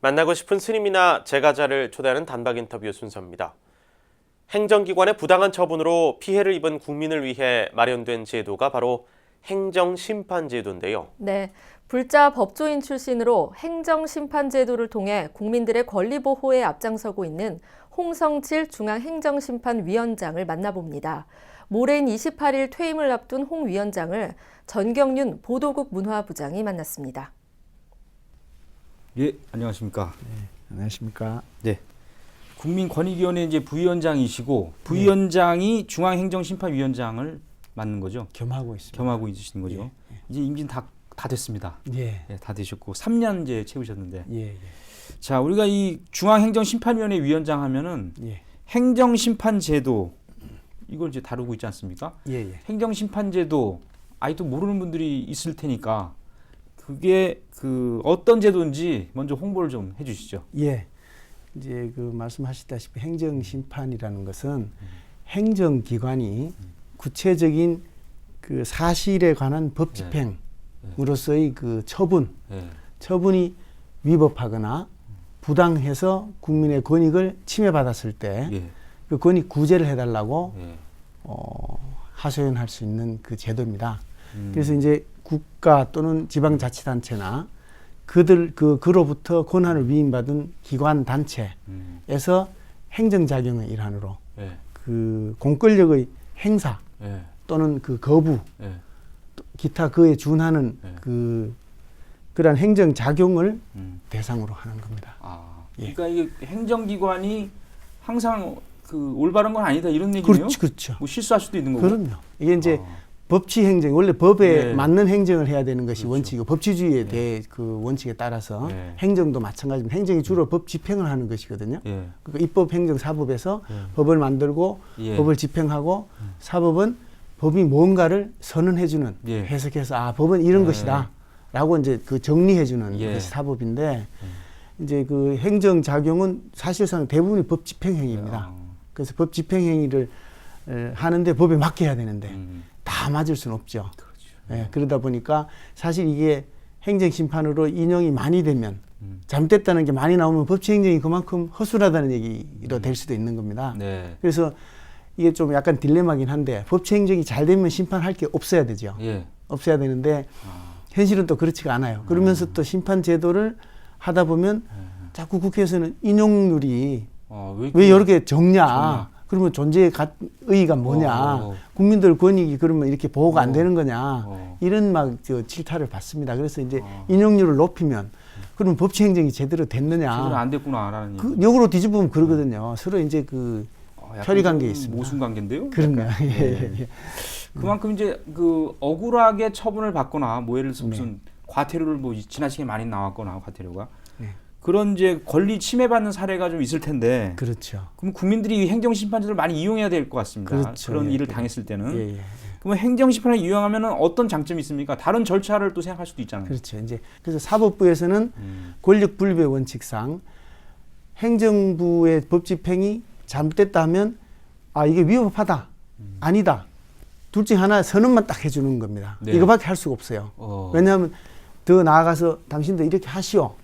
만나고 싶은 스님이나 제가자를 초대하는 단박 인터뷰 순서입니다. 행정기관의 부당한 처분으로 피해를 입은 국민을 위해 마련된 제도가 바로 행정심판제도인데요. 네, 불자 법조인 출신으로 행정심판제도를 통해 국민들의 권리 보호에 앞장서고 있는 홍성칠 중앙행정심판위원장을 만나봅니다. 모레인 28일 퇴임을 앞둔 홍 위원장을 전경윤 보도국 문화부장이 만났습니다. 예, 안녕하십니까. 네, 안녕하십니까. 네. 국민권익위원회 이제 부위원장이시고 부위원장이 중앙행정심판위원장을 맡는 거죠. 겸하고 있습니다. 겸하고 있으신 거죠. 예. 이제 임기는 다 됐습니다. 예. 예, 다 되셨고 3년 이제 채우셨는데. 예. 자, 우리가 이 중앙행정심판위원회 위원장 하면은 예. 행정심판제도 이걸 이제 다루고 있지 않습니까? 예. 행정심판제도 아직도 모르는 분들이 있을 테니까 그게 그 어떤 제도인지 먼저 홍보를 좀 해주시죠. 예. 이제 그 말씀하셨다시피 행정심판이라는 것은 행정기관이 구체적인 그 사실에 관한 법 집행으로서의 그 처분이 위법하거나 부당해서 국민의 권익을 침해받았을 때 그 권익 구제를 해달라고 하소연할 수 있는 그 제도입니다. 그래서 이제 국가 또는 지방자치단체나 그로부터 권한을 위임받은 기관 단체에서 행정작용의 일환으로 그 공권력의 행사 또는 그 거부 기타 그에 준하는 그러한 행정작용을 대상으로 하는 겁니다. 그러니까 이게 행정기관이 항상 그 올바른 건 아니다 이런 얘기네요. 그렇죠. 뭐 실수할 수도 있는 거고. 그럼요. 이게 이제 법치 행정, 원래 법에 맞는 행정을 해야 되는 것이 원칙이고 법치주의에 대해 그 원칙에 따라서 행정도 마찬가지입니다. 행정이 주로 법 집행을 하는 것이거든요. 그러니까 입법, 행정, 사법에서 법을 만들고 법을 집행하고 사법은 법이 뭔가를 선언해주는 해석해서 법은 이런 것이다 라고 이제 그 정리해주는 것이 사법인데 이제 그 행정작용은 사실상 대부분이 법 집행행위입니다. 그래서 법 집행행위를 하는데 법에 맞게 해야 되는데 다 맞을 수는 없죠. 그렇죠. 그러다 보니까 사실 이게 행정심판으로 인용이 많이 되면 잘못됐다는 게 많이 나오면 법치행정이 그만큼 허술하다는 얘기로 될 수도 있는 겁니다. 그래서 이게 좀 약간 딜레마긴 한데 법치행정이 잘 되면 심판할 게 없어야 되죠. 없어야 되는데 현실은 또 그렇지가 않아요. 그러면서 또 심판제도를 하다 보면 자꾸 국회에서는 인용률이 왜 이렇게 적냐. 그러면 존재의 의의가 뭐냐. 국민들 권익이 그러면 이렇게 보호가 안 되는 거냐. 이런 막 질타를 받습니다. 그래서 이제 인용률을 높이면 그러면 법치행정이 제대로 됐느냐. 제대로 안 됐구나라는 얘기. 역으로 뒤집으면 그러거든요. 서로 이제 그 혈의관계에 있습니다. 모순관계인데요? 그럼요. 그만큼 이제 그 억울하게 처분을 받거나 뭐 예를 들어서 무슨 과태료를 뭐 지나치게 많이 나왔거나 과태료가 그런 이제 권리 침해받는 사례가 좀 있을 텐데. 그렇죠. 그럼 국민들이 행정심판제도를 많이 이용해야 될 것 같습니다. 그렇죠. 그런 일을 당했을 때는. 그러면 행정심판을 이용하면 어떤 장점이 있습니까? 다른 절차를 또 생각할 수도 있잖아요. 그렇죠. 이제 그래서 사법부에서는 권력 분립의 원칙상 행정부의 법 집행이 잘못됐다 하면 이게 위법하다, 아니다. 둘 중에 하나 선언만 딱 해주는 겁니다. 이거밖에 할 수가 없어요. 왜냐하면 더 나아가서 당신들 이렇게 하시오.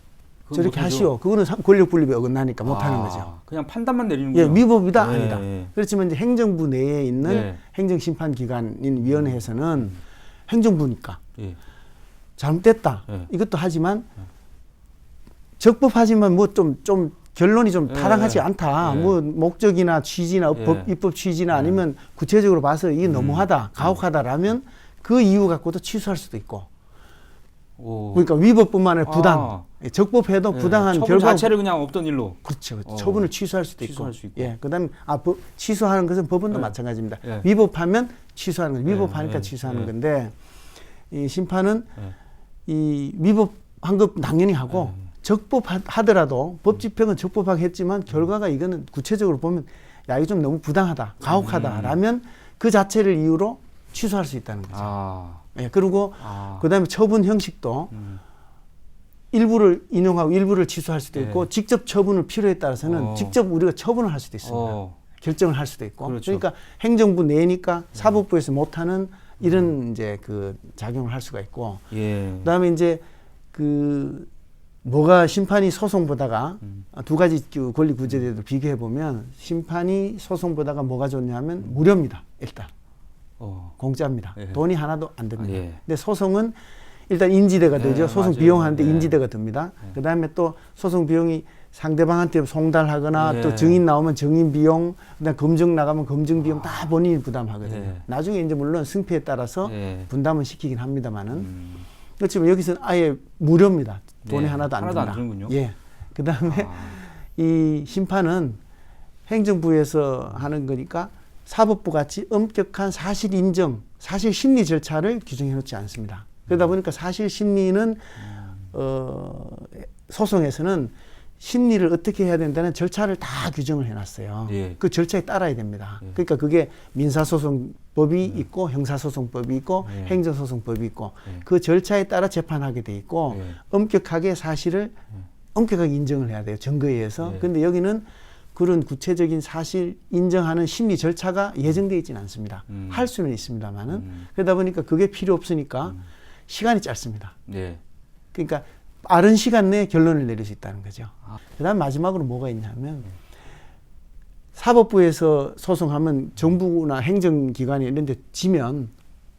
저렇게 하시오. 그거는 권력 분립에 어긋나니까 못하는 거죠. 그냥 판단만 내리는 거예요. 위법이다, 아니다. 그렇지만 이제 행정부 내에 있는 행정심판기관인 위원회에서는 행정부니까 잘못됐다. 이것도 하지만 적법하지만 뭐 좀 결론이 좀 타당하지 않다. 뭐 목적이나 취지나 입법 취지나 아니면 구체적으로 봐서 이게 너무하다, 가혹하다라면 그 이유 갖고도 취소할 수도 있고. 그러니까 위법뿐만 아니라 부당, 적법해도 부당한 처분 결과 자체를 그냥 없던 일로. 그렇죠. 처분을 취소할 수도 있고. 그다음에 취소하는 것은 법원도 마찬가지입니다. 위법하면 취소하는 거. 위법하니까 취소하는 건데 이 심판은 이 위법한 것 당연히 하고 적법하더라도 법 집행은 적법하게 했지만 결과가 이거는 구체적으로 보면 이거 좀 너무 부당하다, 가혹하다라면 그 자체를 이유로 취소할 수 있다는 거죠. 그리고 그다음에 처분 형식도 일부를 인용하고 일부를 취소할 수도 있고 직접 처분을 필요에 따라서는 직접 우리가 처분을 할 수도 있습니다. 결정을 할 수도 있고. 그러니까 행정부 내니까 사법부에서 못하는 이런 이제 그 작용을 할 수가 있고. 그다음에 이제 그 뭐가 심판이 소송보다가 두 가지 그 권리 구제제도를 비교해 보면 심판이 소송보다가 뭐가 좋냐면 무료입니다. 일단 공짜입니다. 예. 돈이 하나도 안 듭니다. 예. 근데 소송은 일단 인지대가 되죠. 예, 소송 맞아요. 비용하는데 예. 인지대가 듭니다. 그다음에 또 소송 비용이 상대방한테 송달하거나 예. 또 증인 나오면 증인 비용, 그다음 검증 나가면 검증 비용 다 본인이 부담하거든요. 예. 나중에 이제 물론 승패에 따라서 예. 분담을 시키긴 합니다만은 그렇지만 여기서는 아예 무료입니다. 돈이 예. 하나도 안 하나도 안 듭니다. 드는군요. 예. 그다음에 이 심판은 행정부에서 하는 거니까 사법부 같이 엄격한 사실 인정, 사실 심리 절차를 규정해 놓지 않습니다. 그러다 보니까 사실 심리는 소송에서는 심리를 어떻게 해야 된다는 절차를 다 규정을 해놨어요. 예. 그 절차에 따라야 됩니다. 예. 그러니까 그게 민사소송법이 있고 형사소송법이 있고 예. 행정소송법이 있고 예. 그 절차에 따라 재판하게 돼 있고 예. 엄격하게 사실을 엄격하게 인정을 해야 돼요. 증거에 의해서. 예. 근데 여기는 그런 구체적인 사실 인정하는 심리 절차가 예정되어 있지는 않습니다. 할 수는 있습니다만은 그러다 보니까 그게 필요 없으니까 시간이 짧습니다. 예. 그러니까 빠른 시간 내에 결론을 내릴 수 있다는 거죠. 그다음 마지막으로 뭐가 있냐면 사법부에서 소송하면 정부나 행정기관이 이런 데 지면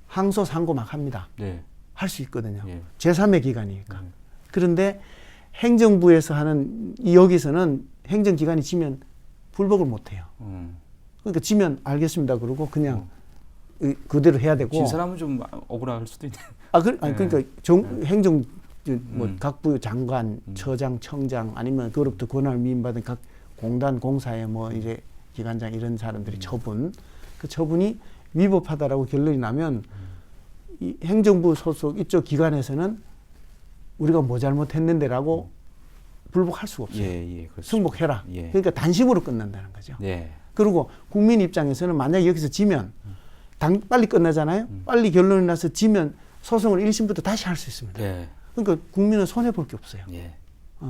항소 상고 막 합니다. 예. 할 수 있거든요. 예. 제3의 기관이니까. 그런데 행정부에서 하는 여기서는 행정기관이 지면 불복을 못 해요. 그러니까 지면 알겠습니다. 그러고 그냥 그대로 해야 되고. 진 사람은 좀 억울할 수도 있네. 아니, 그러니까 행정 뭐 각부 장관, 처장, 청장 아니면 그로부터 권한을 위임받은 각 공단, 공사의 뭐 이제 기관장 이런 사람들이 처분, 그 처분이 위법하다라고 결론이 나면 이 행정부 소속 이쪽 기관에서는 우리가 뭐 잘못했는데라고 불복할 수가 없어요. 예, 예, 승복해라. 예. 그러니까 단심으로 끝난다는 거죠. 예. 그리고 국민 입장에서는 만약에 여기서 지면 빨리 끝나잖아요. 빨리 결론이 나서 지면 소송을 1심부터 다시 할 수 있습니다. 예. 그러니까 국민은 손해 볼 게 없어요. 예.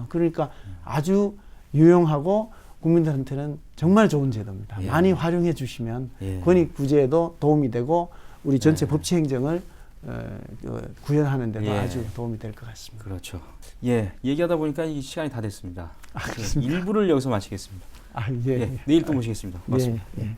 그러니까 아주 유용하고 국민들한테는 정말 좋은 제도입니다. 예. 많이 활용해 주시면 예. 권익 구제에도 도움이 되고 우리 전체 법치 행정을 구현하는 데도 예. 아주 도움이 될 것 같습니다. 그렇죠. 예. 얘기하다 보니까 이 시간이 다 됐습니다. 그렇습니다. 일부를 여기서 마치겠습니다. 예. 예. 내일 또 모시겠습니다. 고맙습니다. 예.